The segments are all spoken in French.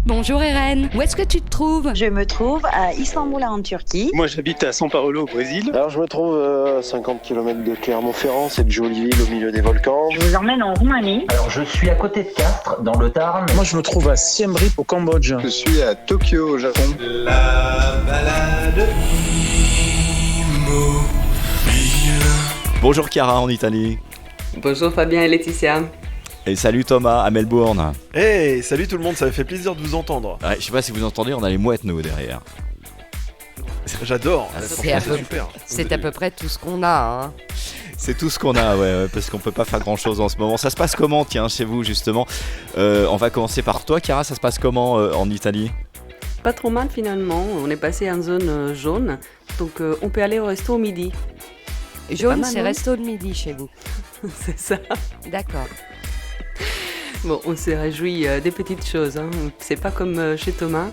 Bonjour Irène, où est-ce que tu te trouves? Je me trouve à Istanbul en Turquie. Moi j'habite à São Paulo au Brésil. Alors je me trouve à 50 km de Clermont-Ferrand, cette jolie ville au milieu des volcans. Je vous emmène en Roumanie. Alors je suis à côté de Castres, dans le Tarn. Moi je me trouve à Siem Reap au Cambodge. Je suis à Tokyo au Japon. La balade immobile. Bonjour Chiara en Italie. Bonjour Fabien et Laetitia. Et salut Thomas à Melbourne. Hey, salut tout le monde, ça me fait plaisir de vous entendre. Ouais, je sais pas si vous entendez, on a les mouettes nous derrière. J'adore, C'est super. C'est à peu près tout ce qu'on a. Hein. C'est tout ce qu'on a, ouais, parce qu'on peut pas faire grand chose en ce moment. Ça se passe comment, tiens, chez vous justement? On va commencer par toi Chiara, ça se passe comment en Italie? Pas trop mal finalement, on est passé en zone jaune, donc on peut aller au resto au midi. Jaune, mal, c'est non resto de midi chez vous. C'est ça. D'accord. Bon, on se réjouit des petites choses, hein. C'est pas comme chez Thomas,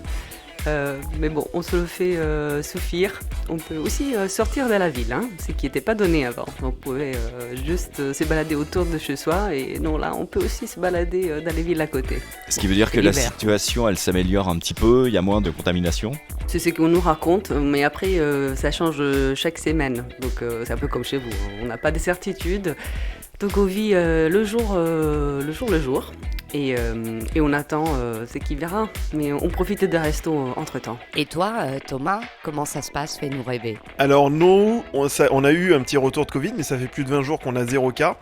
mais bon, on se le fait suffire. On peut aussi sortir de la ville, hein, ce qui n'était pas donné avant. On pouvait juste se balader autour de chez soi, et non, là, on peut aussi se balader dans les villes à côté. Ce qui veut dire que la situation, elle s'améliore un petit peu, il y a moins de contamination? C'est ce qu'on nous raconte, mais après, ça change chaque semaine. Donc, c'est un peu comme chez vous, hein. On n'a pas de certitude. Donc, on vit le jour. Et on attend ce qui verra. Mais on profite des restos entre-temps. Et toi, Thomas, comment ça se passe? Fais-nous rêver. Alors nous, on a eu un petit retour de Covid, mais ça fait plus de 20 jours qu'on a 0 cas.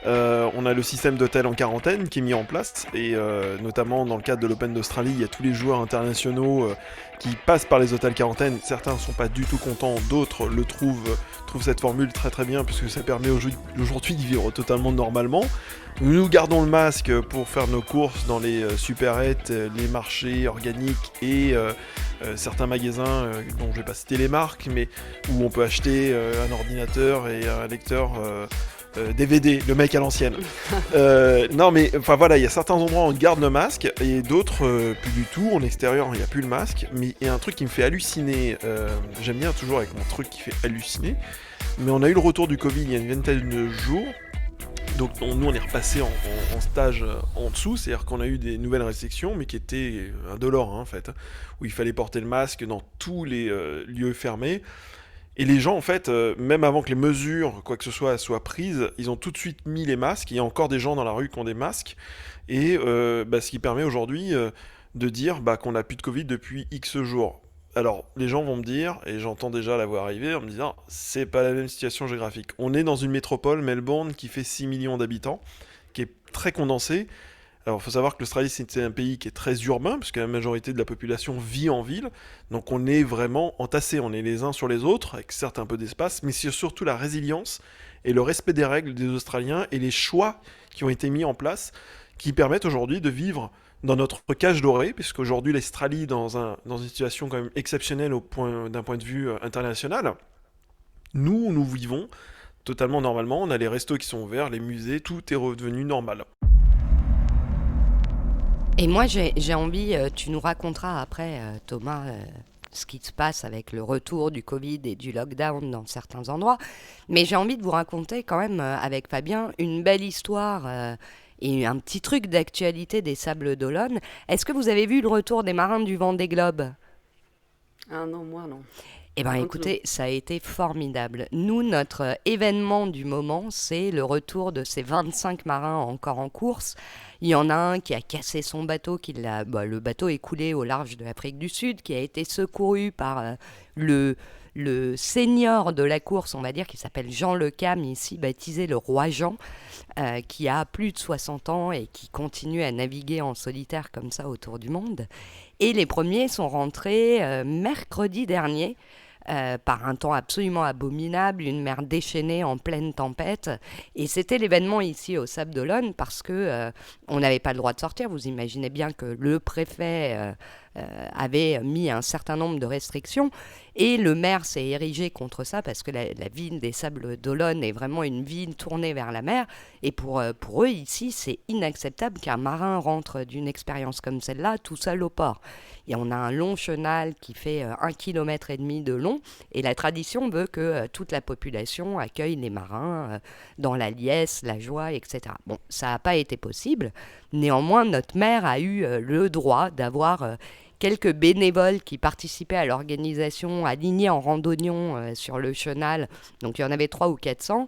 On a le système d'hôtel en quarantaine qui est mis en place, et notamment dans le cadre de l'Open d'Australie, il y a tous les joueurs internationaux qui passent par les hôtels quarantaine. Certains ne sont pas du tout contents, d'autres le trouvent cette formule très très bien, puisque ça permet aujourd'hui de vivre totalement normalement. Nous gardons le masque pour faire nos courses dans les supérettes, les marchés organiques et certains magasins dont je ne vais pas citer les marques, mais où on peut acheter un ordinateur et un lecteur DVD, le mec à l'ancienne. Non mais enfin voilà, il y a certains endroits où on garde le masque et d'autres plus du tout. En extérieur, il n'y a plus le masque. Mais il y a un truc qui me fait halluciner. J'aime bien toujours avec mon truc qui fait halluciner. Mais on a eu le retour du Covid il y a une vingtaine de jours. Donc nous on est repassé en stage en dessous, c'est-à-dire qu'on a eu des nouvelles restrictions, mais qui étaient indolores en fait, où il fallait porter le masque dans tous les lieux fermés. Et les gens, en fait, même avant que les mesures, quoi que ce soit, soient prises, ils ont tout de suite mis les masques. Il y a encore des gens dans la rue qui ont des masques. Et ce qui permet aujourd'hui de dire qu'on n'a plus de Covid depuis X jours. Alors, les gens vont me dire, et j'entends déjà la voix arriver, en me disant, c'est pas la même situation géographique. On est dans une métropole, Melbourne, qui fait 6 millions d'habitants, qui est très condensée. Alors, il faut savoir que l'Australie, c'est un pays qui est très urbain, puisque la majorité de la population vit en ville. Donc, on est vraiment entassés. On est les uns sur les autres, avec certes un peu d'espace, mais c'est surtout la résilience et le respect des règles des Australiens et les choix qui ont été mis en place qui permettent aujourd'hui de vivre dans notre cage dorée, puisqu'aujourd'hui, l'Australie, dans une situation quand même exceptionnelle d'un point de vue international, nous vivons totalement normalement. On a les restos qui sont ouverts, les musées, tout est redevenu normal. Et moi, j'ai envie, tu nous raconteras après, Thomas, ce qui se passe avec le retour du Covid et du lockdown dans certains endroits. Mais j'ai envie de vous raconter quand même, avec Fabien, une belle histoire et un petit truc d'actualité des Sables d'Olonne. Est-ce que vous avez vu le retour des marins du Vendée Globe? Ah non, moi non. Eh bien, écoutez, ça a été formidable. Nous, notre événement du moment, c'est le retour de ces 25 marins encore en course. Il y en a un qui a cassé son bateau, le bateau est coulé au large de l'Afrique du Sud, qui a été secouru par le senior de la course, on va dire, qui s'appelle Jean Le Cam, ici baptisé le Roi Jean, qui a plus de 60 ans et qui continue à naviguer en solitaire comme ça autour du monde. Et les premiers sont rentrés mercredi dernier, par un temps absolument abominable, une mer déchaînée en pleine tempête. Et c'était l'événement ici au Sables d'Olonne parce que on n'avait pas le droit de sortir. Vous imaginez bien que le préfet avait mis un certain nombre de restrictions. Et le maire s'est érigé contre ça parce que la ville des Sables d'Olonne est vraiment une ville tournée vers la mer. Et pour eux, ici, c'est inacceptable qu'un marin rentre d'une expérience comme celle-là tout seul au port. Et on a un long chenal qui fait 1,5 km de long. Et la tradition veut que toute la population accueille les marins dans la liesse, la joie, etc. Bon, ça n'a pas été possible. Néanmoins, notre maire a eu le droit d'avoir quelques bénévoles qui participaient à l'organisation, alignés en randonnion sur le chenal. Donc il y en avait 300 ou 400.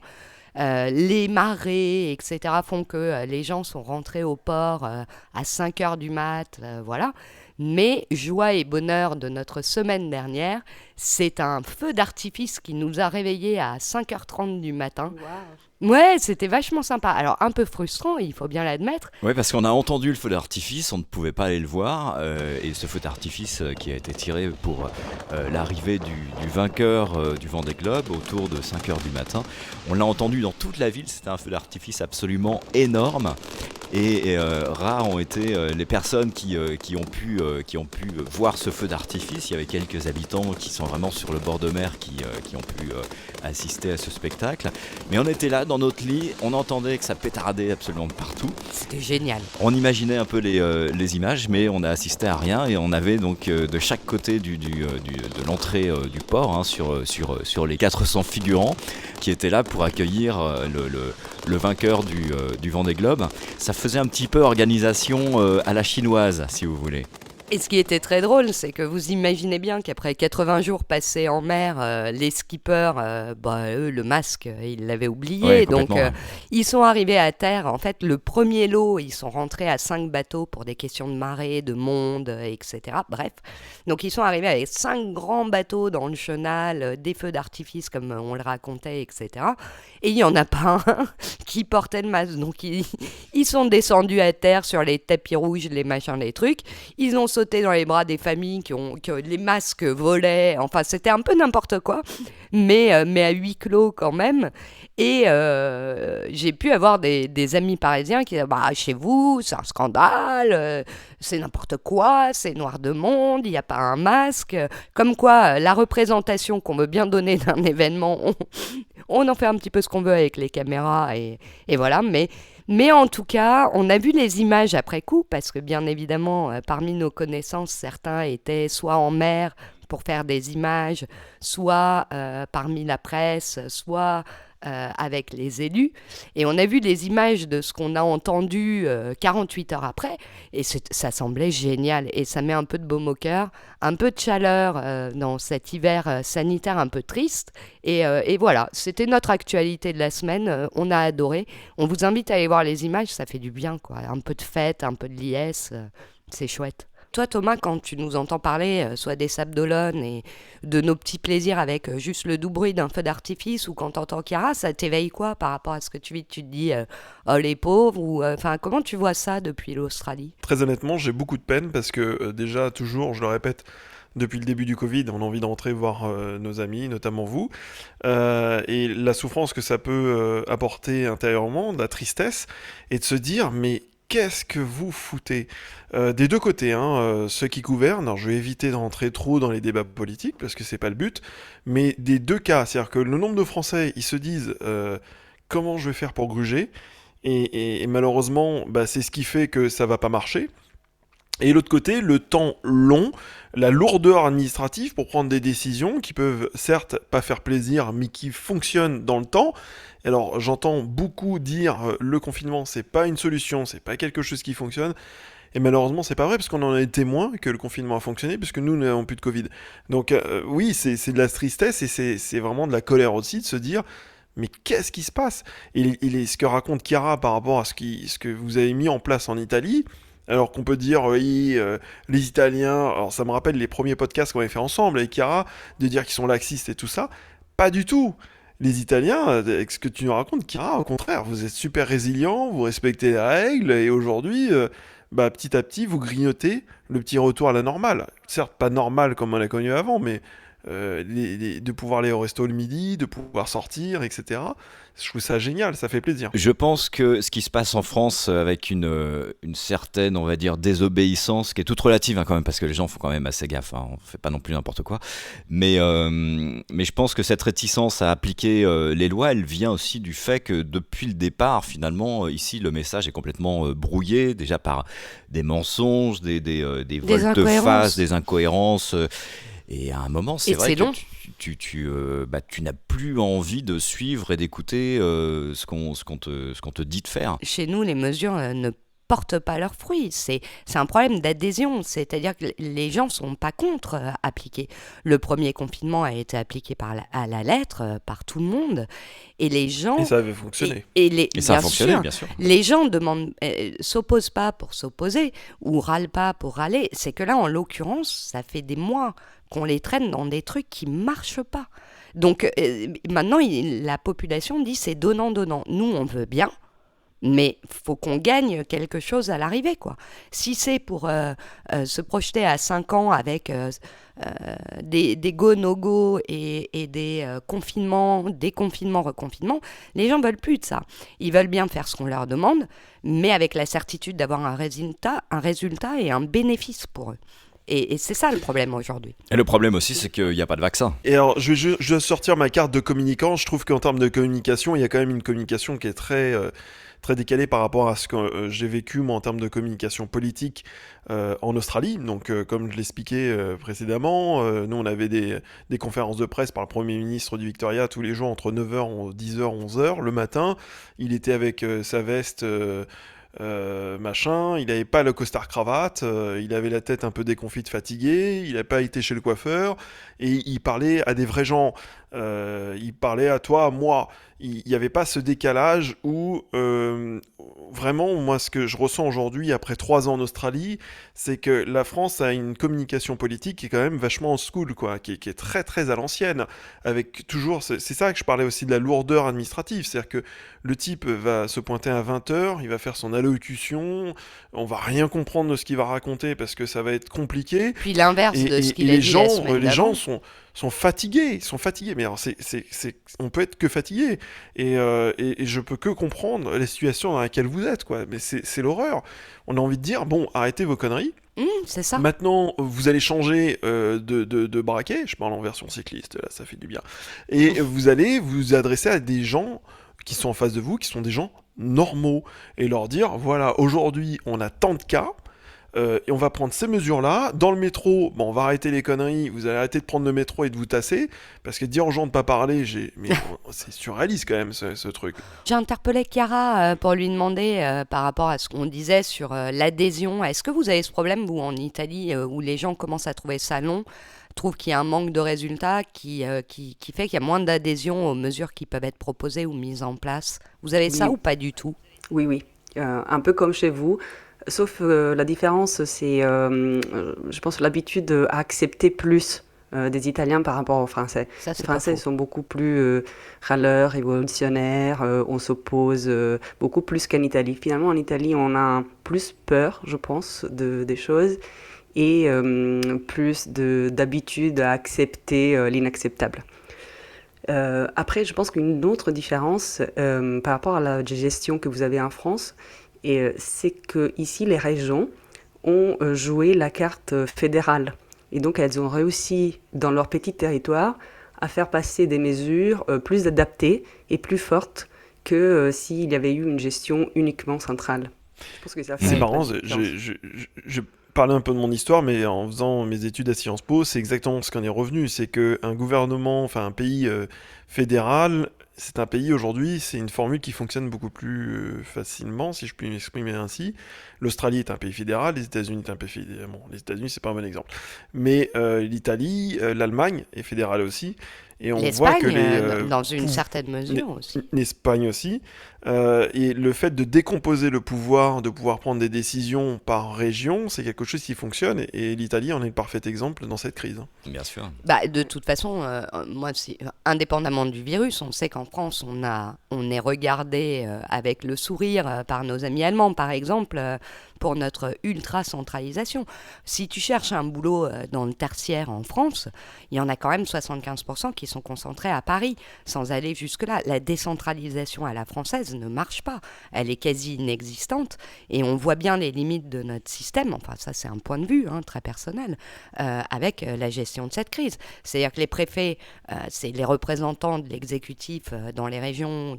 Les marées, etc. font que les gens sont rentrés au port à 5 heures du mat, voilà. Mais joie et bonheur de notre semaine dernière, c'est un feu d'artifice qui nous a réveillés à 5h30 du matin. Wow. Ouais, c'était vachement sympa. Alors un peu frustrant, il faut bien l'admettre. Ouais, parce qu'on a entendu le feu d'artifice, on ne pouvait pas aller le voir, et ce feu d'artifice qui a été tiré pour l'arrivée du vainqueur du Vendée Globe autour de 5h du matin. On l'a entendu dans toute la ville, c'était un feu d'artifice absolument énorme. Et rares ont été les personnes qui ont pu voir ce feu d'artifice. Il y avait quelques habitants qui sont vraiment sur le bord de mer qui ont pu assister à ce spectacle. Mais on était là dans notre lit, on entendait que ça pétardait absolument de partout. C'était génial. On imaginait un peu les images, mais on a assisté à rien. Et on avait donc de chaque côté de l'entrée du port, hein, sur les 400 figurants qui étaient là pour accueillir le vainqueur du Vendée Globe. Ça faisait un petit peu organisation à la chinoise, si vous voulez. Et ce qui était très drôle, c'est que vous imaginez bien qu'après 80 jours passés en mer, les skippers, eux, le masque, ils l'avaient oublié. Ouais, donc, ouais. ils sont arrivés à terre. En fait, le premier lot, ils sont rentrés à 5 bateaux pour des questions de marée, de monde, etc. Bref. Donc, ils sont arrivés avec 5 grands bateaux dans le chenal, des feux d'artifice, comme on le racontait, etc. Et il n'y en a pas un qui portait le masque. Donc, ils sont descendus à terre sur les tapis rouges, les machins, les trucs. Ils ont sauté dans les bras des familles que les masques volaient. Enfin, c'était un peu n'importe quoi, mais à huis clos quand même. Et j'ai pu avoir des amis parisiens qui disaient chez vous, c'est un scandale, c'est n'importe quoi, c'est noir de monde, il n'y a pas un masque. Comme quoi, la représentation qu'on veut bien donner d'un événement, on en fait un petit peu ce qu'on veut avec les caméras et voilà. Mais en tout cas, on a vu les images après coup, parce que bien évidemment, parmi nos connaissances, certains étaient soit en mer pour faire des images, soit parmi la presse, soit avec les élus. Et on a vu les images de ce qu'on a entendu 48 heures après, et ça semblait génial. Et ça met un peu de baume au cœur, un peu de chaleur dans cet hiver sanitaire un peu triste. Et voilà, c'était notre actualité de la semaine. On a adoré. On vous invite à aller voir les images, ça fait du bien, quoi. Un peu de fête, un peu de liesse, c'est chouette. Toi, Thomas, quand tu nous entends parler, soit des Sables d'Olonne et de nos petits plaisirs avec juste le doux bruit d'un feu d'artifice, ou quand t'entends Chiara, ça t'éveille quoi par rapport à ce que tu vis? Tu te dis, oh les pauvres, ou comment tu vois ça depuis l'Australie? Très honnêtement, j'ai beaucoup de peine parce que déjà, toujours, je le répète, depuis le début du Covid, on a envie d'entrer voir nos amis, notamment vous, et la souffrance que ça peut apporter intérieurement, de la tristesse, et de se dire, mais qu'est-ce que vous foutez des deux côtés, ceux qui gouvernent, alors je vais éviter de rentrer trop dans les débats politiques, parce que c'est pas le but, mais des deux cas, c'est-à-dire que le nombre de Français, ils se disent, comment je vais faire pour gruger, et malheureusement, c'est ce qui fait que ça va pas marcher. Et l'autre côté, le temps long, la lourdeur administrative pour prendre des décisions qui peuvent certes pas faire plaisir, mais qui fonctionnent dans le temps. Alors j'entends beaucoup dire le confinement c'est pas une solution, c'est pas quelque chose qui fonctionne. Et malheureusement c'est pas vrai parce qu'on en est témoin que le confinement a fonctionné puisque nous n'avons plus de Covid. Donc oui c'est de la tristesse et c'est vraiment de la colère aussi de se dire mais qu'est-ce qui se passe? Et ce que raconte Chiara par rapport à ce que vous avez mis en place en Italie. Alors qu'on peut dire, oui, les Italiens, alors ça me rappelle les premiers podcasts qu'on avait fait ensemble avec Chiara, de dire qu'ils sont laxistes et tout ça. Pas du tout. Les Italiens, avec ce que tu nous racontes, Chiara, au contraire, vous êtes super résilients, vous respectez les règles, et aujourd'hui, petit à petit, vous grignotez le petit retour à la normale. Certes, pas normal comme on l'a connu avant, mais de pouvoir aller au resto le midi, de pouvoir sortir, etc. Je trouve ça génial, ça fait plaisir. Je pense que ce qui se passe en France avec une certaine, on va dire, désobéissance, qui est toute relative quand même, parce que les gens font quand même assez gaffe, on fait pas non plus n'importe quoi, mais je pense que cette réticence à appliquer les lois, elle vient aussi du fait que depuis le départ, finalement, ici, le message est complètement brouillé, déjà par des mensonges, des volte-face, des incohérences. Et à un moment, c'est vrai que tu n'as plus envie de suivre et d'écouter ce qu'on te dit de faire. Chez nous, les mesures ne portent pas leurs fruits. C'est un problème d'adhésion, c'est-à-dire que les gens ne sont pas contre appliquer. Le premier confinement a été appliqué à la lettre par tout le monde, et les gens... Et ça avait fonctionné. Et ça a fonctionné, bien sûr. Les gens s'opposent pas pour s'opposer, ou râlent pas pour râler. C'est que là, en l'occurrence, ça fait des mois qu'on les traîne dans des trucs qui marchent pas. Donc maintenant, la population dit c'est donnant-donnant. Nous, on veut bien, mais faut qu'on gagne quelque chose à l'arrivée, quoi. Si c'est pour se projeter à 5 ans avec des go, no-go et des confinements, déconfinements, reconfinements, les gens veulent plus de ça. Ils veulent bien faire ce qu'on leur demande, mais avec la certitude d'avoir un résultat et un bénéfice pour eux. Et c'est ça le problème aujourd'hui. Et le problème aussi, c'est qu'il n'y a pas de vaccin. Et alors, je vais sortir ma carte de communicant. Je trouve qu'en termes de communication, il y a quand même une communication qui est très décalée par rapport à ce que j'ai vécu, moi, en termes de communication politique en Australie. Donc, comme je l'expliquais précédemment, nous, on avait des conférences de presse par le Premier ministre du Victoria tous les jours entre 9h, 10h, 11h le matin. Il était avec sa veste... machin, il n'avait pas le costard cravate, il avait la tête un peu déconfite, fatigué, il n'a pas été chez le coiffeur, et il parlait à des vrais gens, il parlait à toi, à moi, il n'y avait pas ce décalage où vraiment, moi ce que je ressens aujourd'hui après 3 ans en Australie, c'est que la France a une communication politique qui est quand même vachement school, quoi, qui est très très à l'ancienne, avec toujours, c'est ça que je parlais aussi de la lourdeur administrative, c'est-à-dire que le type va se pointer à 20h, il va faire son allocution, on va rien comprendre de ce qu'il va raconter parce que ça va être compliqué. Puis l'inverse de ce qu'il a dit la semaine les d'avant. gens sont fatigués, mais alors on peut être que fatigué, et je peux que comprendre la situation dans laquelle vous êtes, quoi. Mais c'est l'horreur. On a envie de dire, bon, arrêtez vos conneries. C'est ça. Maintenant, vous allez changer de braquet, je parle en version cycliste, là, ça fait du bien, et vous allez vous adresser à des gens qui sont en face de vous, qui sont des gens normaux, et leur dire, voilà, aujourd'hui, on a tant de cas, et on va prendre ces mesures-là. Dans le métro, bon, on va arrêter les conneries, vous allez arrêter de prendre le métro et de vous tasser, parce que dire aux gens de ne pas parler, mais c'est surréaliste quand même, ce truc. J'ai interpellé Chiara pour lui demander, par rapport à ce qu'on disait sur l'adhésion, est-ce que vous avez ce problème, vous, en Italie, où les gens commencent à trouver ça long, trouvent qu'il y a un manque de résultats qui fait qu'il y a moins d'adhésion aux mesures qui peuvent être proposées ou mises en place? Vous avez ça ou pas du tout? Oui. Un peu comme chez vous. Sauf la différence, c'est, je pense, l'habitude à accepter plus des Italiens par rapport aux Français. Ça, c'est Les Français pas faux. sont beaucoup plus râleurs, révolutionnaires, on s'oppose beaucoup plus qu'en Italie. Finalement, en Italie, on a plus peur, je pense, des choses et plus d'habitude à accepter l'inacceptable. Après, je pense qu'une autre différence par rapport à la gestion que vous avez en France, c'est que ici les régions ont joué la carte fédérale et donc elles ont réussi dans leur petit territoire à faire passer des mesures plus adaptées et plus fortes que s'il y avait eu une gestion uniquement centrale. Je pense que ça fait C'est pas marrant, de différence. je parlais un peu de mon histoire, mais en faisant mes études à Sciences Po, c'est exactement ce qu'on est revenu, c'est qu'un gouvernement, enfin un pays fédéral, c'est un pays aujourd'hui, c'est une formule qui fonctionne beaucoup plus facilement, si je puis m'exprimer ainsi. L'Australie est un pays fédéral, les États-Unis est un pays fédéral. Bon, les États-Unis, c'est pas un bon exemple. Mais l'Italie, l'Allemagne est fédérale aussi. Et on voit que L'Espagne, dans une certaine mesure aussi. L'Espagne aussi. Et le fait de décomposer le pouvoir, de pouvoir prendre des décisions par région, c'est quelque chose qui fonctionne. Et l'Italie en est le parfait exemple dans cette crise. Bien sûr. De toute façon, moi, indépendamment du virus, on sait qu'en France, on est regardé avec le sourire par nos amis allemands, par exemple, pour notre ultra-centralisation. Si tu cherches un boulot dans le tertiaire en France, il y en a quand même 75% qui sont concentrés à Paris, sans aller jusque-là. La décentralisation à la française ne marche pas. Elle est quasi inexistante et on voit bien les limites de notre système, enfin ça c'est un point de vue très personnel, avec la gestion de cette crise. C'est-à-dire que les préfets, c'est les représentants de l'exécutif dans les régions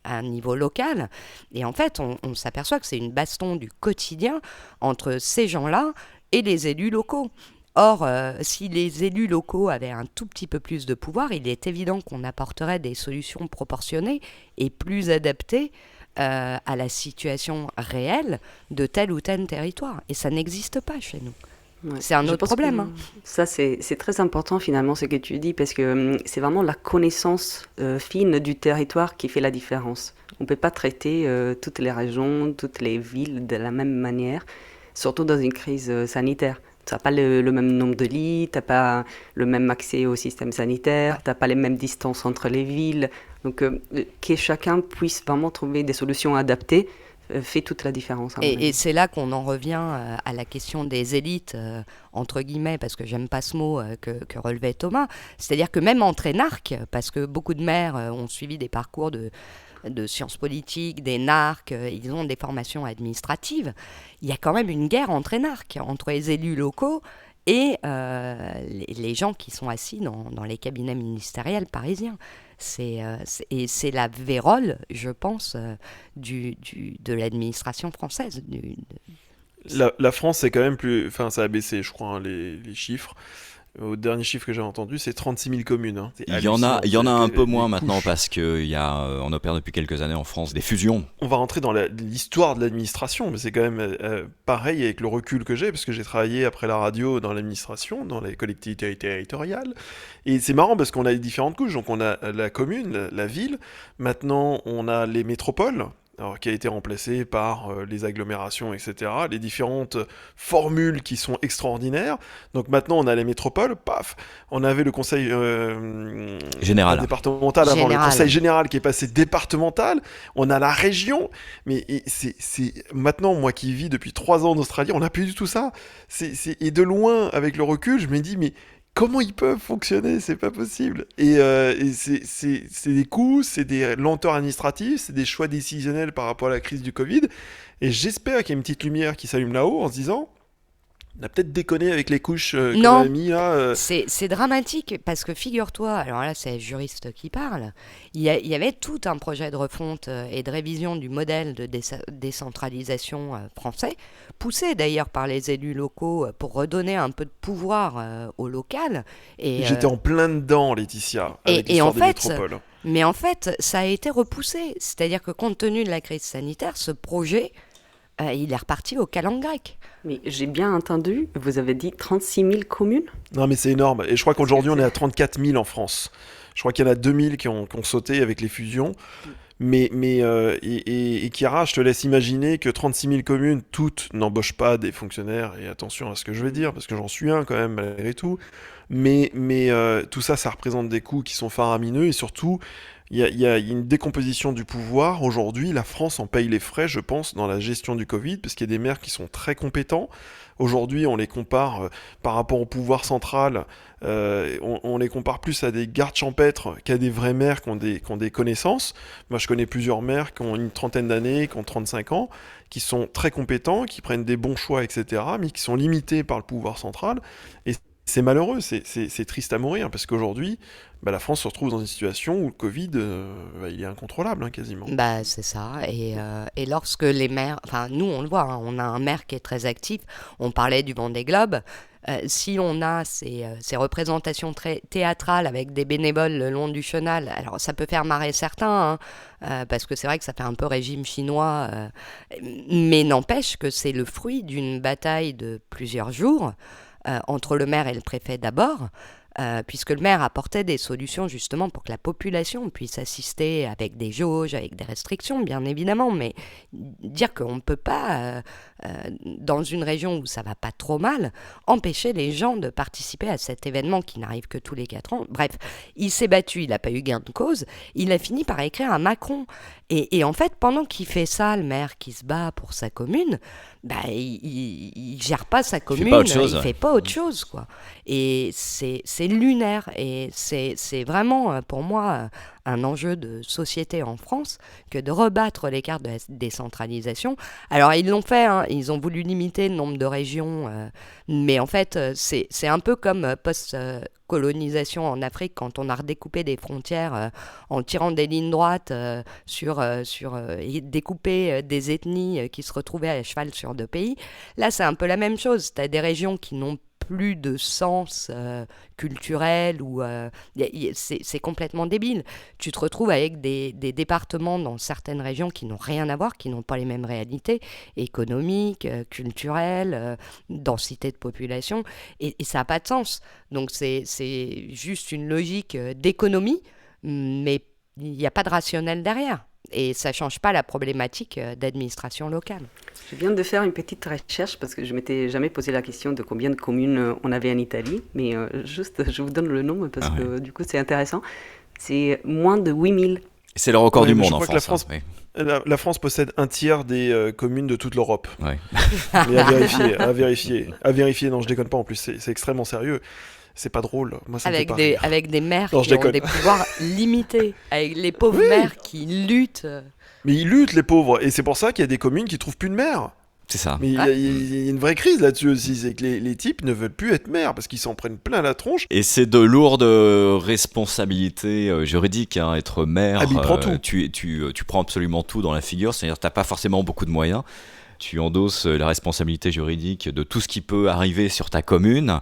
à un niveau local et en fait on s'aperçoit que c'est une baston du quotidien entre ces gens-là et les élus locaux. Or, si les élus locaux avaient un tout petit peu plus de pouvoir, il est évident qu'on apporterait des solutions proportionnées et plus adaptées à la situation réelle de tel ou tel territoire. Et ça n'existe pas chez nous. Ouais. C'est un autre problème. Ça, c'est très important finalement ce que tu dis, parce que c'est vraiment la connaissance fine du territoire qui fait la différence. On ne peut pas traiter toutes les régions, toutes les villes de la même manière, surtout dans une crise sanitaire. Tu n'as pas le même nombre de lits, tu n'as pas le même accès au système sanitaire, tu n'as pas les mêmes distances entre les villes. Donc, que chacun puisse vraiment trouver des solutions adaptées fait toute la différence. Et c'est là qu'on en revient à la question des élites, entre guillemets, parce que j'aime pas ce mot que relevait Thomas. C'est-à-dire que même entre énarques, parce que beaucoup de maires ont suivi des parcours de sciences politiques, des narques, ils ont des formations administratives. Il y a quand même une guerre entre énarques, entre les élus locaux et les gens qui sont assis dans les cabinets ministériels parisiens. C'est la vérole, je pense, de l'administration française. La France, c'est quand même plus... Enfin, ça a baissé, je crois, les chiffres. Au dernier chiffre que j'ai entendu, c'est 36 000 communes. Il y en a un peu moins maintenant parce qu'on opère depuis quelques années en France des fusions. On va rentrer dans l'histoire de l'administration, mais c'est quand même pareil avec le recul que j'ai, parce que j'ai travaillé après la radio dans l'administration, dans les collectivités territoriales. Et c'est marrant parce qu'on a les différentes couches. Donc on a la commune, la ville. Maintenant, on a les métropoles. Alors, qui a été remplacé par les agglomérations, etc., les différentes formules qui sont extraordinaires. Donc maintenant, on a les métropoles, paf, on avait le conseil général. Départemental avant, le conseil général qui est passé départemental, on a la région, mais c'est maintenant, moi qui vis depuis 3 ans en Australie, on n'a plus du tout ça. Et de loin, avec le recul, je me dis, mais comment ils peuvent fonctionner? C'est pas possible. Et c'est des coûts, c'est des lenteurs administratives, c'est des choix décisionnels par rapport à la crise du Covid. Et j'espère qu'il y a une petite lumière qui s'allume là-haut en se disant, on a peut-être déconné avec les couches qu'on a mis là. C'est dramatique parce que figure-toi, alors là c'est le juriste qui parle, il y avait tout un projet de refonte et de révision du modèle de décentralisation français, poussé d'ailleurs par les élus locaux pour redonner un peu de pouvoir au local. J'étais en plein dedans, Laetitia, avec et en l'histoire des fait, métropoles. Mais en fait, ça a été repoussé, c'est-à-dire que compte tenu de la crise sanitaire, ce projet, il est reparti au calendes grec. Mais j'ai bien entendu, vous avez dit 36 000 communes ? Non mais c'est énorme, et je crois qu'aujourd'hui on est à 34 000 en France. Je crois qu'il y en a 2000 qui ont sauté avec les fusions. Mais Chiara, je te laisse imaginer que 36 000 communes, toutes n'embauchent pas des fonctionnaires, et attention à ce que je vais dire, parce que j'en suis un quand même malgré tout, mais tout ça, ça représente des coûts qui sont faramineux, et surtout, il y a une décomposition du pouvoir. Aujourd'hui, la France en paye les frais, je pense, dans la gestion du Covid, parce qu'il y a des maires qui sont très compétents. Aujourd'hui, on les compare par rapport au pouvoir central, on les compare plus à des gardes champêtres qu'à des vrais maires qui ont des connaissances. Moi, je connais plusieurs maires qui ont une trentaine d'années, qui ont 35 ans, qui sont très compétents, qui prennent des bons choix, etc., mais qui sont limités par le pouvoir central. Et c'est malheureux, c'est triste à mourir, parce qu'aujourd'hui, la France se retrouve dans une situation où le Covid, il est incontrôlable, quasiment. C'est ça, et lorsque les maires, enfin nous on le voit, on a un maire qui est très actif, on parlait du Vendée Globe, si on a ces représentations très théâtrales avec des bénévoles le long du chenal, alors ça peut faire marrer certains, parce que c'est vrai que ça fait un peu régime chinois, mais n'empêche que c'est le fruit d'une bataille de plusieurs jours, entre le maire et le préfet d'abord, puisque le maire apportait des solutions justement pour que la population puisse assister avec des jauges, avec des restrictions, bien évidemment, mais dire qu'on ne peut pas, dans une région où ça va pas trop mal, empêcher les gens de participer à cet événement qui n'arrive que tous les 4 ans. Bref, il s'est battu, il n'a pas eu gain de cause, il a fini par écrire à Macron. Et en fait, pendant qu'il fait ça, le maire qui se bat pour sa commune, il gère pas sa commune, il fait pas autre chose, quoi. Et c'est lunaire, et c'est vraiment, pour moi, un enjeu de société en France que de rebattre les cartes de la décentralisation. Alors, ils l'ont fait, hein, ils ont voulu limiter le nombre de régions, mais en fait, c'est un peu comme post-colonisation en Afrique, quand on a redécoupé des frontières en tirant des lignes droites et découpé des ethnies qui se retrouvaient à cheval sur 2 pays. Là, c'est un peu la même chose. Tu as des régions qui n'ont plus de sens culturel, ou c'est complètement débile. Tu te retrouves avec des départements dans certaines régions qui n'ont rien à voir, qui n'ont pas les mêmes réalités économiques, culturelles, densité de population, et ça n'a pas de sens. Donc c'est juste une logique d'économie, mais il n'y a pas de rationnel derrière. Et ça ne change pas la problématique d'administration locale. Je viens de faire une petite recherche parce que je ne m'étais jamais posé la question de combien de communes on avait en Italie. Mais juste, je vous donne le nom parce que du coup, c'est intéressant. C'est moins de 8000. C'est le record du monde en France. France. La France possède 1/3 des communes de toute l'Europe. Ouais. Mais à vérifier. Non, je déconne pas. En plus, c'est extrêmement sérieux. C'est pas drôle. Moi, ça avec me fait pas rire. Avec des maires qui ont des pouvoirs limités, avec les pauvres maires qui luttent. Mais ils luttent, les pauvres, et c'est pour ça qu'il y a des communes qui trouvent plus de maire. C'est ça. Mais il y a une vraie crise là-dessus aussi, c'est que les types ne veulent plus être maires parce qu'ils s'en prennent plein la tronche. Et c'est de lourdes responsabilités juridiques, hein, être maire. Ah, mais il prend tout. Tu prends absolument tout dans la figure, c'est-à-dire que t'as pas forcément beaucoup de moyens. Tu endosses la responsabilité juridique de tout ce qui peut arriver sur ta commune,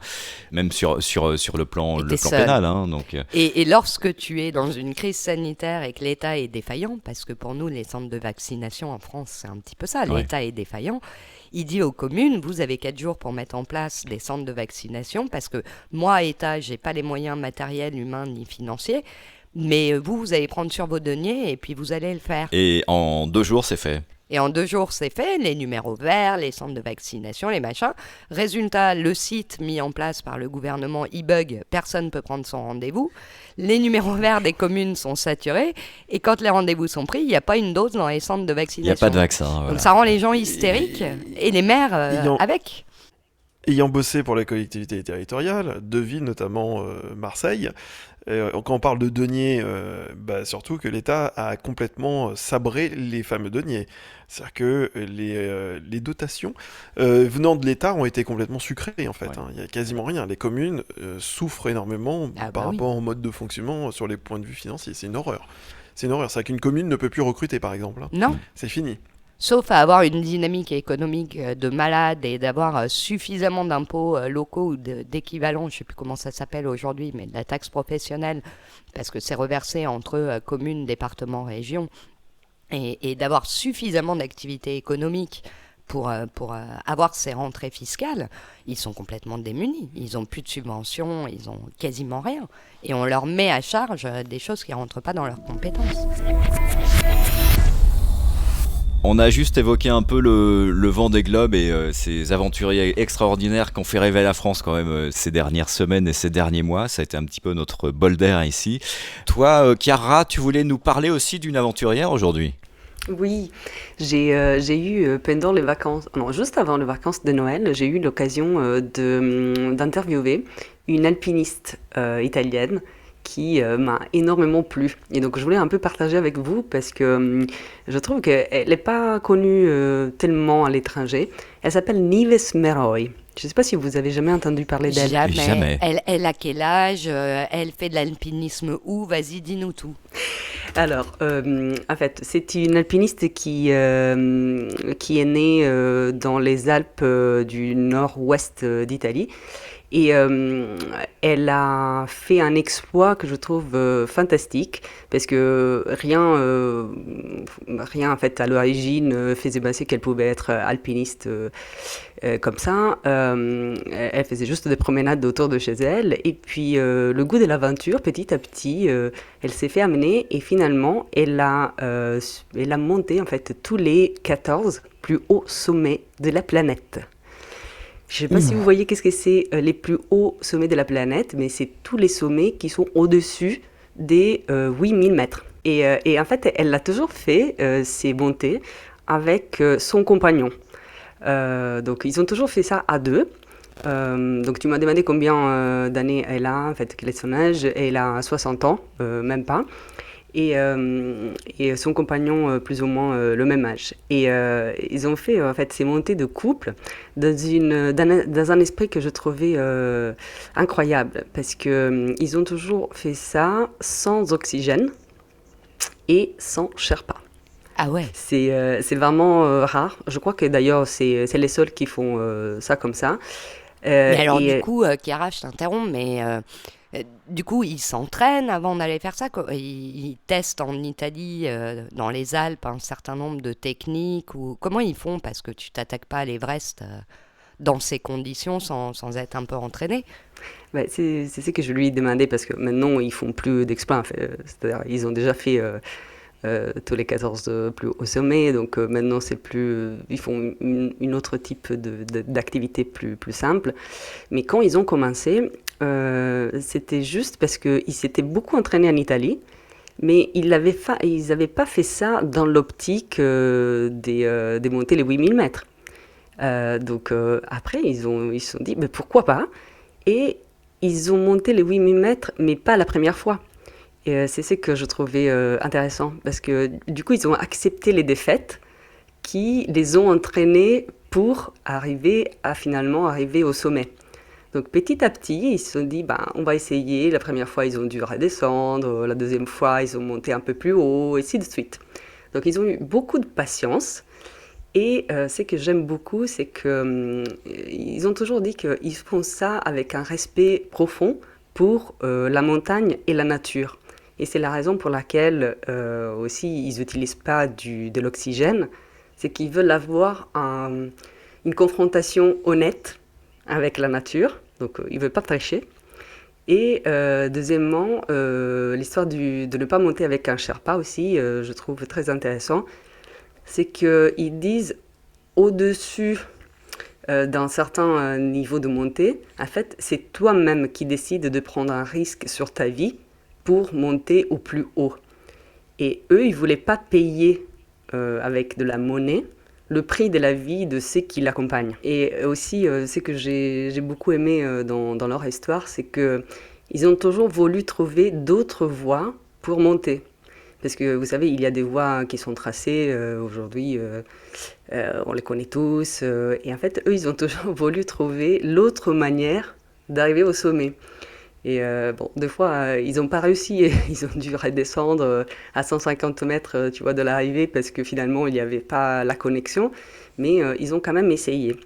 même sur le plan pénal. Hein, donc. Et lorsque tu es dans une crise sanitaire et que l'État est défaillant, parce que pour nous, les centres de vaccination en France, c'est un petit peu ça, l'État est défaillant, il dit aux communes, vous avez 4 jours pour mettre en place des centres de vaccination, parce que moi, État, j'ai pas les moyens matériels, humains ni financiers, mais vous allez prendre sur vos deniers et puis vous allez le faire. Et en 2 jours, c'est fait. Et en 2 jours, c'est fait, les numéros verts, les centres de vaccination, les machins. Résultat, le site mis en place par le gouvernement, il bug, personne ne peut prendre son rendez-vous. Les numéros verts des communes sont saturés, et quand les rendez-vous sont pris, il n'y a pas une dose dans les centres de vaccination. Il n'y a pas de vaccin. Voilà. Donc ça rend les gens hystériques, et les maires avec. Ayant bossé pour les collectivités territoriales, 2 villes, notamment Marseille, quand on parle de deniers, surtout que l'État a complètement sabré les fameux deniers. C'est-à-dire que les dotations venant de l'État ont été complètement sucrées, en fait. Ouais. Il n'y a quasiment rien. Les communes souffrent énormément par rapport au mode de fonctionnement sur les points de vue financiers. C'est une horreur. C'est-à-dire qu'une commune ne peut plus recruter, par exemple. Non. C'est fini. Sauf à avoir une dynamique économique de malade et d'avoir suffisamment d'impôts locaux ou d'équivalents, je ne sais plus comment ça s'appelle aujourd'hui, mais de la taxe professionnelle, parce que c'est reversé entre communes, départements, régions, et d'avoir suffisamment d'activités économiques pour avoir ces rentrées fiscales, ils sont complètement démunis. Ils n'ont plus de subventions, ils n'ont quasiment rien. Et on leur met à charge des choses qui ne rentrent pas dans leurs compétences. On a juste évoqué un peu le Vendée Globe et ces aventuriers extraordinaires qui ont fait rêver la France quand même ces dernières semaines et ces derniers mois. Ça a été un petit peu notre bol d'air ici. Toi, Chiara, tu voulais nous parler aussi d'une aventurière aujourd'hui ? Oui, j'ai eu pendant les vacances, juste avant les vacances de Noël, j'ai eu l'occasion d'interviewer une alpiniste italienne qui m'a énormément plu. Et donc je voulais un peu partager avec vous parce que je trouve qu'elle n'est pas connue tellement à l'étranger. Elle s'appelle Nives Meroi. Je ne sais pas si vous avez jamais entendu parler d'elle. Jamais. Elle a quel âge ? Elle fait de l'alpinisme où ? Vas-y, dis-nous tout. Alors, en fait, c'est une alpiniste qui est née dans les Alpes du nord-ouest d'Italie. Et elle a fait un exploit que je trouve fantastique, parce que rien en fait à l'origine faisait penser qu'elle pouvait être alpiniste comme ça. Elle faisait juste des promenades autour de chez elle. Et puis, le goût de l'aventure, petit à petit, elle s'est fait amener. Et finalement, elle a monté en fait tous les 14 plus hauts sommets de la planète. Je ne sais pas si vous voyez qu'est-ce que c'est les plus hauts sommets de la planète, mais c'est tous les sommets qui sont au-dessus des 8000 mètres. Et en fait, elle a toujours fait ces montées avec son compagnon. Donc, ils ont toujours fait ça à deux. Donc, tu m'as demandé combien d'années elle a, en fait, quel est son âge. Elle a 60 ans, même pas. Et son compagnon plus ou moins le même âge. Et ils ont fait en fait ces montées de couple dans un esprit que je trouvais incroyable, parce que ils ont toujours fait ça sans oxygène et sans Sherpa. Ah ouais. C'est vraiment rare. Je crois que d'ailleurs c'est les seuls qui font ça comme ça. Mais alors du coup, Chiara, je t'interromps, mais du coup, ils s'entraînent avant d'aller faire ça. Ils testent en Italie, dans les Alpes, un certain nombre de techniques. Ou comment ils font? Parce que tu t'attaques pas à l'Everest dans ces conditions sans être un peu entraîné. Ouais, c'est ce que je lui ai demandé, parce que maintenant, ils font plus d'exploits. En fait. C'est-à-dire, ils ont déjà fait tous les 14 plus hauts sommets. Donc maintenant, c'est plus, ils font une autre type d'activité plus simple. Mais quand ils ont commencé, c'était juste parce qu'ils s'étaient beaucoup entraînés en Italie, mais ils n'avaient pas fait ça dans l'optique des montées les 8000 mètres. Donc après, ils se sont dit, mais pourquoi pas? Et ils ont monté les 8000 mètres, mais pas la première fois. Et c'est ce que je trouvais intéressant, parce que du coup, ils ont accepté les défaites qui les ont entraînés pour finalement arriver au sommet. Donc petit à petit, ils se sont dit, on va essayer. La première fois, ils ont dû redescendre. La deuxième fois, ils ont monté un peu plus haut, et ainsi de suite. Donc ils ont eu beaucoup de patience. Et ce que j'aime beaucoup, c'est qu'ils ont toujours dit qu'ils font ça avec un respect profond pour la montagne et la nature. Et c'est la raison pour laquelle aussi ils n'utilisent pas de l'oxygène. C'est qu'ils veulent avoir une confrontation honnête avec la nature. Donc ils ne veulent pas prêcher. Et deuxièmement, l'histoire de ne pas monter avec un Sherpa aussi, je trouve très intéressant. C'est qu'ils disent au-dessus d'un certain niveau de montée, en fait, c'est toi-même qui décides de prendre un risque sur ta vie pour monter au plus haut. Et eux, ils ne voulaient pas payer avec de la monnaie le prix de la vie de ceux qui l'accompagnent. Et aussi, ce que j'ai beaucoup aimé dans leur histoire, c'est qu'ils ont toujours voulu trouver d'autres voies pour monter. Parce que vous savez, il y a des voies qui sont tracées aujourd'hui, on les connaît tous. Et en fait, eux, ils ont toujours voulu trouver l'autre manière d'arriver au sommet. Et des fois, ils n'ont pas réussi. Ils ont dû redescendre à 150 mètres de l'arrivée, parce que finalement, il n'y avait pas la connexion. Mais ils ont quand même essayé.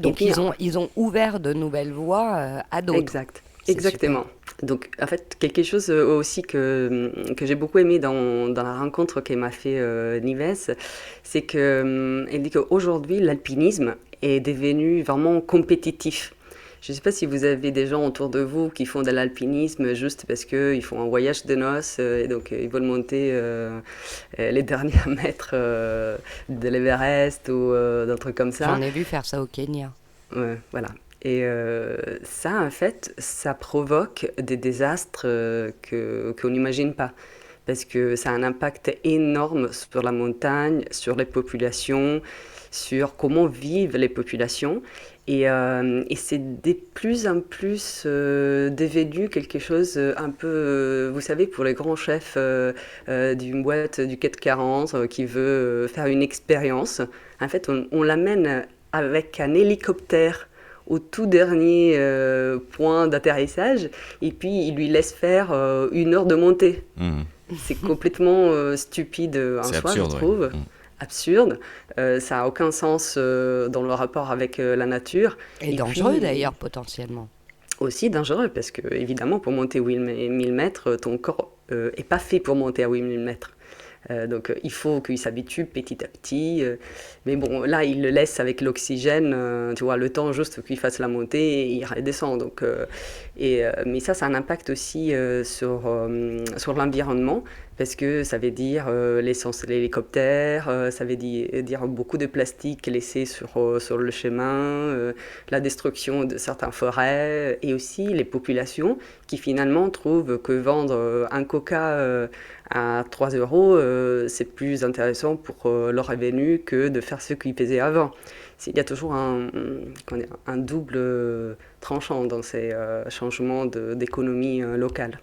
Donc puis, ils ont ouvert de nouvelles voies à d'autres. Exact. Exactement. Super. Donc, en fait, quelque chose aussi que j'ai beaucoup aimé dans la rencontre qu'elle m'a fait Nives, c'est qu'elle dit qu'aujourd'hui, l'alpinisme est devenu vraiment compétitif. Je ne sais pas si vous avez des gens autour de vous qui font de l'alpinisme juste parce qu'ils font un voyage de noces et donc ils veulent monter les derniers mètres de l'Everest ou d'un truc comme ça. J'en ai vu faire ça au Kenya. Ouais, voilà. Et ça, en fait, ça provoque des désastres qu'on n'imagine pas. Parce que ça a un impact énorme sur la montagne, sur les populations, sur comment vivent les populations. Et c'est de plus en plus devenu quelque chose un peu, vous savez, pour les grands chefs d'une boîte du CAC 40 qui veut faire une expérience. En fait, on l'amène avec un hélicoptère au tout dernier point d'atterrissage, et puis il lui laisse faire 1 heure de montée. Mmh. C'est complètement stupide en soi, absurde, je trouve. Ouais. Absurde. Ça n'a aucun sens dans le rapport avec la nature. Et dangereux puis, d'ailleurs, potentiellement. Aussi dangereux, parce que évidemment, pour monter 8000 mètres, ton corps n'est pas fait pour monter à 8000 mètres. Donc il faut qu'il s'habitue petit à petit. Mais bon, là, il le laisse avec l'oxygène, tu vois, le temps juste qu'il fasse la montée et il redescend. Donc, mais ça a un impact aussi sur l'environnement, parce que ça veut dire l'hélicoptère, ça veut dire beaucoup de plastique laissé sur le chemin, la destruction de certaines forêts, et aussi les populations qui finalement trouvent que vendre un coca à 3 €, c'est plus intéressant pour leur revenu que de faire ce qu'ils faisaient avant. Il y a toujours un double tranchant dans ces changements d'économie locale.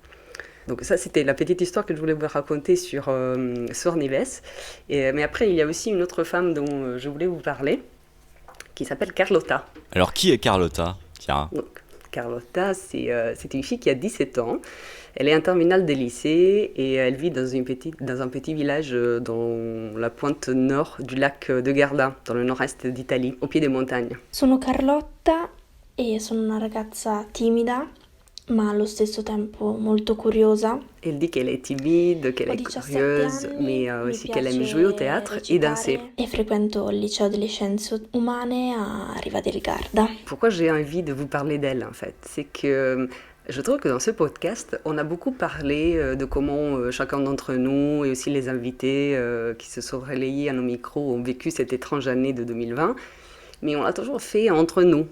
Donc ça, c'était la petite histoire que je voulais vous raconter sur Sor Nieves. Mais après, il y a aussi une autre femme dont je voulais vous parler, qui s'appelle Carlotta. Alors, qui est Carlotta? Tiens. Donc, Carlotta, c'est une fille qui a 17 ans. Elle est en terminale de lycée et elle vit dans un petit village dans la pointe nord du lac de Garda, dans le nord-est d'Italie, au pied des montagnes. Sono Carlotta e sono una ragazza timida, ma allo stesso tempo molto curiosa. Elle dit qu'elle est timide, qu'elle est curieuse, mais aussi qu'elle aime jouer au théâtre et danser. E frequento il liceo delle scienze umane a Riva del Garda. Pourquoi j'ai envie de vous parler d'elle, en fait? C'est que je trouve que dans ce podcast, on a beaucoup parlé de comment chacun d'entre nous et aussi les invités qui se sont relayés à nos micros ont vécu cette étrange année de 2020. Mais on l'a toujours fait entre nous,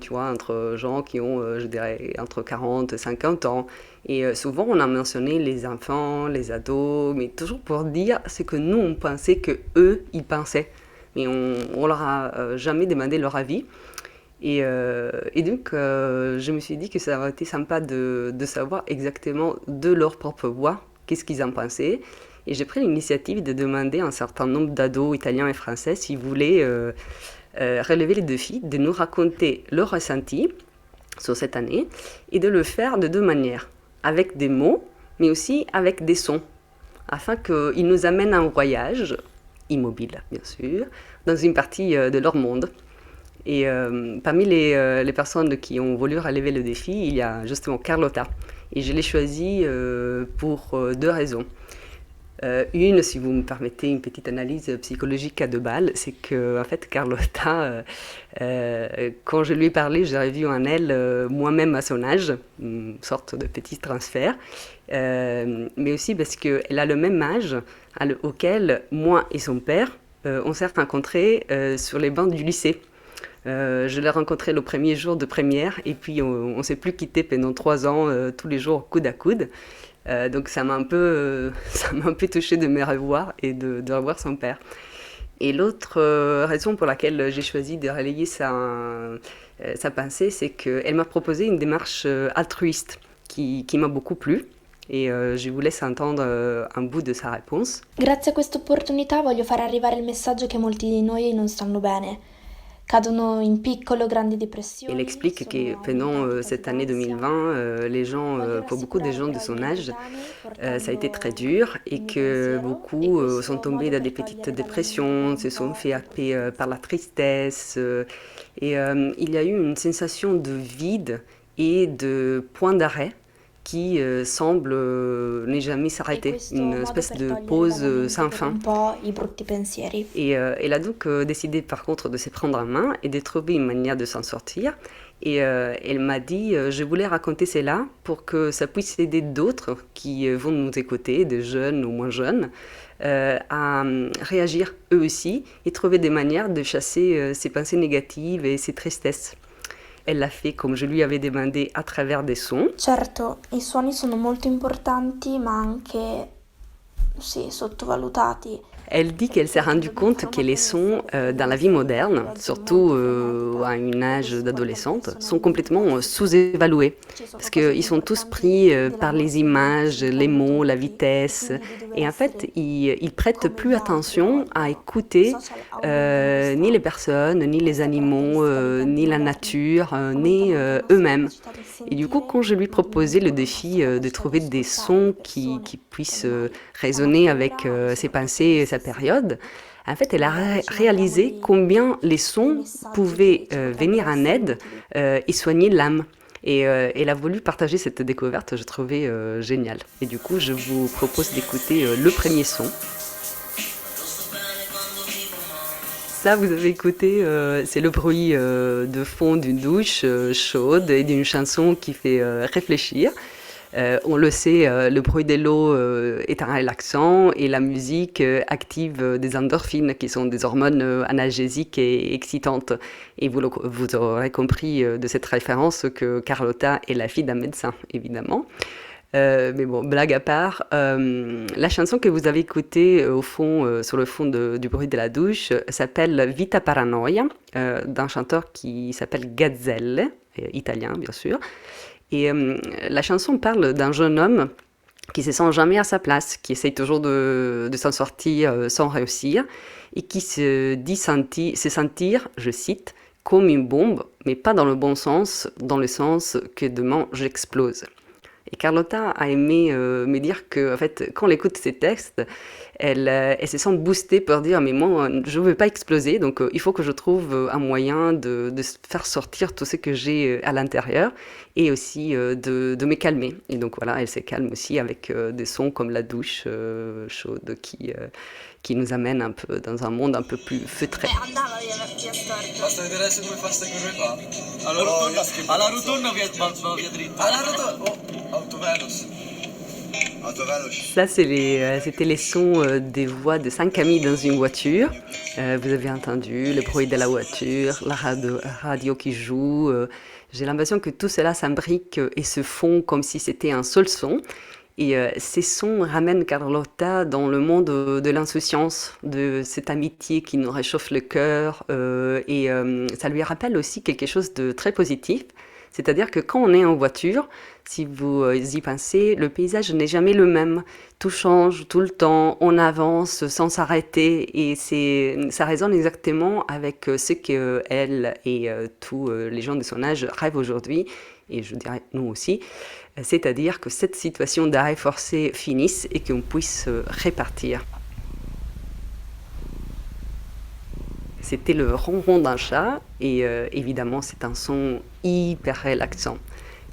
tu vois, entre gens qui ont, je dirais, entre 40 et 50 ans. Et souvent, on a mentionné les enfants, les ados, mais toujours pour dire ce que nous, on pensait qu'eux, ils pensaient. Mais on leur a jamais demandé leur avis. Et donc, je me suis dit que ça aurait été sympa de savoir exactement de leur propre voix qu'est-ce qu'ils en pensaient. Et j'ai pris l'initiative de demander à un certain nombre d'ados italiens et français s'ils voulaient relever les défis, de nous raconter leur ressenti sur cette année et de le faire de deux manières, avec des mots, mais aussi avec des sons, afin qu'ils nous amènent en voyage, immobile bien sûr, dans une partie de leur monde. Et parmi les personnes qui ont voulu relever le défi, il y a justement Carlotta. Et je l'ai choisie pour deux raisons. Une, si vous me permettez une petite analyse psychologique à deux balles, c'est que en fait Carlotta, quand je lui ai parlé, j'aurais vu en elle moi-même à son âge, une sorte de petit transfert, mais aussi parce qu'elle a le même âge auquel moi et son père on s'est rencontrés sur les bancs du lycée. Je l'ai rencontré le premier jour de première et puis on ne s'est plus quitté pendant 3 ans, tous les jours coude à coude. Donc ça m'a un peu touchée de me revoir et de revoir son père. Et l'autre raison pour laquelle j'ai choisi de relayer sa pensée, c'est qu'elle m'a proposé une démarche altruiste qui m'a beaucoup plu. Et je vous laisse entendre un bout de sa réponse. Grazie a questa opportunità voglio far arrivare il messaggio che molti di noi non stanno bene. Cadono in piccolo grandi depressioni. Elle explique que pendant cette année 2020, pour beaucoup de gens de son âge, ça a été très dur et que beaucoup sont tombés dans des petites dépressions, se sont fait happer par la tristesse. Et il y a eu une sensation de vide et de point d'arrêt qui semble ne jamais s'arrêter, une espèce de pause sans fin. Et elle a donc décidé par contre de se prendre en main et de trouver une manière de s'en sortir. Et elle m'a dit, je voulais raconter cela pour que ça puisse aider d'autres qui vont nous écouter, des jeunes ou moins jeunes, à réagir eux aussi et trouver des manières de chasser ces pensées négatives et ces tristesses. Elle l'a fait comme je lui avais demandé à travers des sons. Certo, i suoni sono molto importanti, ma anche sottovalutati. Elle dit qu'elle s'est rendue compte que les sons dans la vie moderne, surtout à un âge d'adolescente, sont complètement sous-évalués. Parce qu'ils sont tous pris par les images, les mots, la vitesse. Et en fait, ils prêtent plus attention à écouter ni les personnes, ni les animaux, ni la nature, ni eux-mêmes. Et du coup, quand je lui proposais le défi de trouver des sons qui puissent résonner avec ses pensées et sa période, en fait, elle a réalisé combien les sons pouvaient venir en aide et soigner l'âme. Et elle a voulu partager cette découverte, je trouvais géniale. Et du coup, je vous propose d'écouter le premier son. Ça, vous avez écouté, c'est le bruit de fond d'une douche chaude et d'une chanson qui fait réfléchir. On le sait, le bruit de l'eau est un relaxant et la musique active des endorphines qui sont des hormones analgésiques et excitantes. Et vous aurez compris de cette référence que Carlotta est la fille d'un médecin, évidemment. Mais bon, blague à part, la chanson que vous avez écoutée au fond, sur le fond du bruit de la douche s'appelle Vita Paranoia, d'un chanteur qui s'appelle Gazzelle, italien bien sûr. Et la chanson parle d'un jeune homme qui se sent jamais à sa place, qui essaye toujours de s'en sortir sans réussir, et qui se sentir, je cite, comme une bombe, mais pas dans le bon sens, dans le sens que demain j'explose. Et Carlotta a aimé me dire que, en fait, quand elle écoute ces textes, elle se sent boostée pour dire mais moi je ne veux pas exploser, donc il faut que je trouve un moyen de faire sortir tout ce que j'ai à l'intérieur et aussi de me calmer. Et donc voilà, elle se calme aussi avec des sons comme la douche chaude qui nous amène un peu dans un monde un peu plus feutré. Basta vedere adesso come fa sta curva qua. Alla rotonda va via dritta. Alla rotonda. Oh, autovelox. Ça, c'était les sons des voix de 5 amis dans une voiture. Vous avez entendu le bruit de la voiture, la radio qui joue. J'ai l'impression que tout cela s'imbrique et se fond comme si c'était un seul son. Et ces sons ramènent Carlotta dans le monde de l'insouciance, de cette amitié qui nous réchauffe le cœur. Et ça lui rappelle aussi quelque chose de très positif. C'est-à-dire que quand on est en voiture, si vous y pensez, le paysage n'est jamais le même. Tout change tout le temps, on avance sans s'arrêter. Et ça résonne exactement avec ce qu'elle et tous les gens de son âge rêvent aujourd'hui. Et je dirais nous aussi. C'est-à-dire que cette situation d'arrêt forcé finisse et qu'on puisse répartir. C'était le ronron d'un chat et évidemment c'est un son hyper relaxant.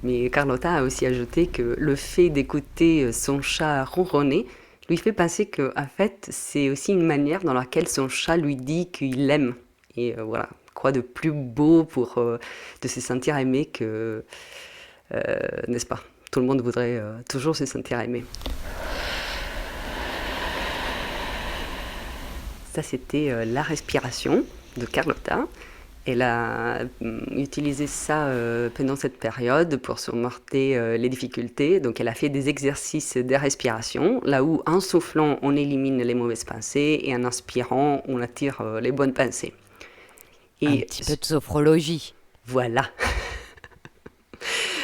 Mais Carlotta a aussi ajouté que le fait d'écouter son chat ronronner lui fait penser que en fait c'est aussi une manière dans laquelle son chat lui dit qu'il l'aime. Et voilà, quoi de plus beau pour de se sentir aimé que n'est-ce pas? Tout le monde voudrait toujours se sentir aimé. Ça, c'était la respiration de Carlotta. Elle a utilisé ça pendant cette période pour surmonter les difficultés. Donc, elle a fait des exercices de respiration, là où en soufflant, on élimine les mauvaises pensées et en inspirant, on attire les bonnes pensées. Et un petit peu de sophrologie. Voilà.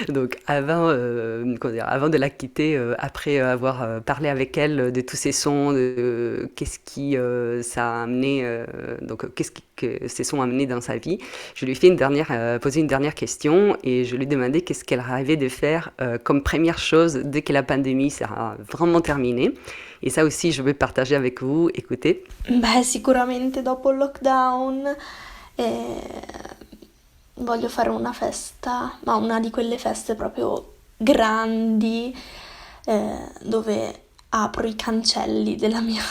Donc avant de la quitter, après avoir parlé avec elle de tous ces sons, de qu'est-ce qui ça a amené, qu'est-ce que ces sons ont amené dans sa vie, je lui ai posé une dernière question et je lui ai demandé qu'est-ce qu'elle rêvait de faire comme première chose dès que la pandémie sera vraiment terminée. Et ça aussi, je vais partager avec vous. Écoutez. Sicuramente dopo il lockdown. Voglio fare una festa, ma una di quelle feste proprio grandi, dove apro i cancelli della mia...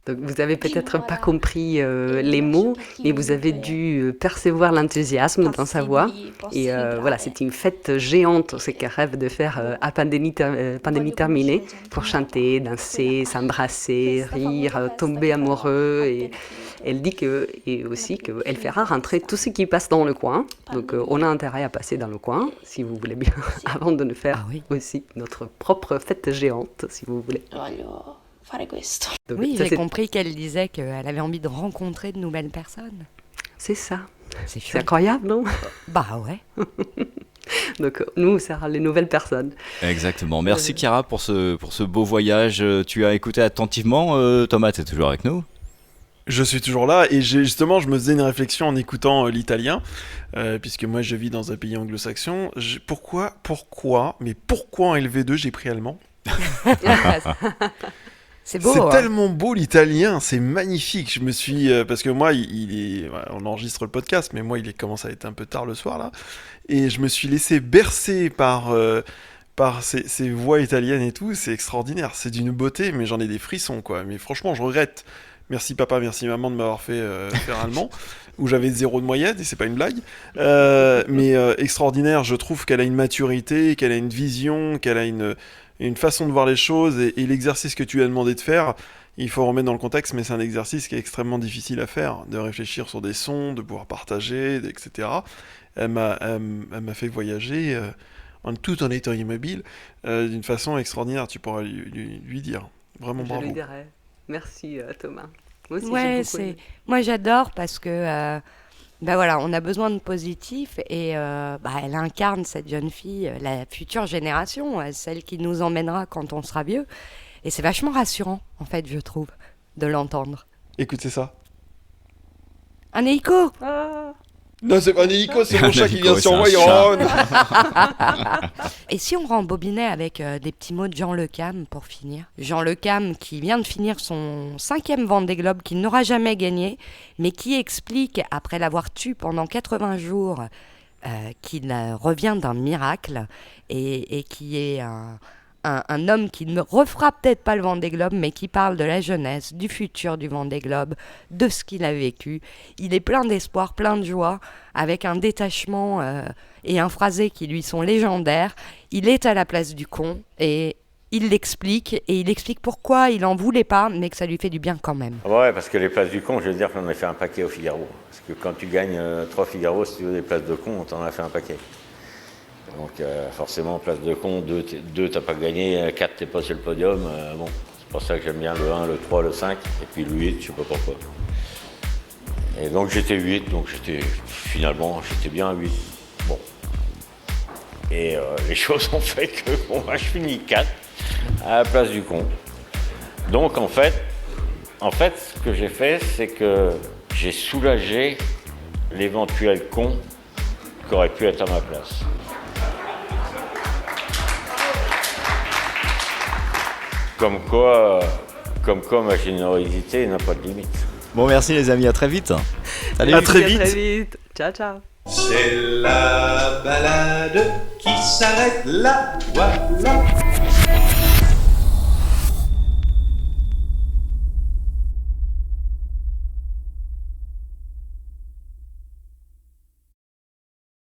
Donc vous avez peut-être pas compris les mots, mais vous avez dû percevoir l'enthousiasme dans sa voix. Et voilà, c'est une fête géante, ce qu'elle rêve de faire à pandémie terminée, pour chanter, danser, s'embrasser, rire, tomber amoureux. Et elle dit aussi qu'elle fera rentrer tout ce qui passe dans le coin. Donc on a intérêt à passer dans le coin, si vous voulez bien, avant de nous faire aussi notre propre fête géante, si vous voulez. Donc, oui, j'ai compris qu'elle disait qu'elle avait envie de rencontrer de nouvelles personnes. C'est ça. C'est incroyable, non? Bah ouais. Donc nous, ça sera les nouvelles personnes. Exactement. Merci Chiara pour ce beau voyage. Tu as écouté attentivement. Thomas, tu es toujours avec nous? Je suis toujours là et justement je me faisais une réflexion en écoutant l'italien, puisque moi je vis dans un pays anglo-saxon. Pourquoi en LV2 j'ai pris allemand? C'est beau. C'est tellement beau l'italien, c'est magnifique. Je me suis parce que moi on enregistre le podcast, mais moi il commence à être un peu tard le soir là, et je me suis laissé bercer par ces voix italiennes et tout. C'est extraordinaire, c'est d'une beauté, mais j'en ai des frissons quoi. Mais franchement je regrette Merci papa, merci maman de m'avoir fait faire allemand, où j'avais 0 de moyenne, et c'est pas une blague. Mais extraordinaire, je trouve qu'elle a une maturité, qu'elle a une vision, qu'elle a une façon de voir les choses, et l'exercice que tu lui as demandé de faire, il faut remettre dans le contexte, mais c'est un exercice qui est extrêmement difficile à faire, de réfléchir sur des sons, de pouvoir partager, etc. Elle m'a fait voyager tout en étant immobile, d'une façon extraordinaire, tu pourras lui dire. Vraiment bravo. Je lui dirai. Merci Thomas. Moi aussi, Ouais, j'ai beaucoup aimé. moi j'adore parce que voilà, on a besoin de positif et elle incarne cette jeune fille, la future génération, celle qui nous emmènera quand on sera vieux. Et c'est vachement rassurant, en fait, je trouve, de l'entendre. Écoutez ça. Un hélico. Non, c'est pas un hélico, c'est mon chat qui vient c'est s'envoyer. un Et si on rembobinait avec des petits mots de Jean Le Cam pour finir. Jean Le Cam qui vient de finir son 5e Vendée Globe qu'il n'aura jamais gagné, mais qui explique, après l'avoir tué pendant 80 jours, qu'il revient d'un miracle et qui est un homme qui ne refera peut-être pas le Vendée Globe, mais qui parle de la jeunesse, du futur du Vendée Globe, de ce qu'il a vécu. Il est plein d'espoir, plein de joie, avec un détachement et un phrasé qui lui sont légendaires. Il est à la place du con et il l'explique, et il explique pourquoi il en voulait pas, mais que ça lui fait du bien quand même. Ouais, parce que les places du con, je veux dire qu'on en a fait un paquet au Figaro. Parce que quand tu gagnes 3 Figaro, si tu veux des places de con, on t'en a fait un paquet. Donc forcément, place de con, 2 t'as pas gagné, 4 t'es pas sur le podium. Bon, c'est pour ça que j'aime bien le 1, le 3, le 5, et puis le 8, je sais pas pourquoi. Et donc j'étais 8, donc finalement j'étais bien à 8. Bon. Et les choses ont fait que bon, je finis 4 à la place du con. Donc en fait, ce que j'ai fait, c'est que j'ai soulagé l'éventuel con qui aurait pu être à ma place. Comme quoi ma générosité n'a pas de limite. Bon, merci les amis, à très vite. Salut. À très vite. À très vite. Ciao, ciao. C'est la balade qui s'arrête là, voilà.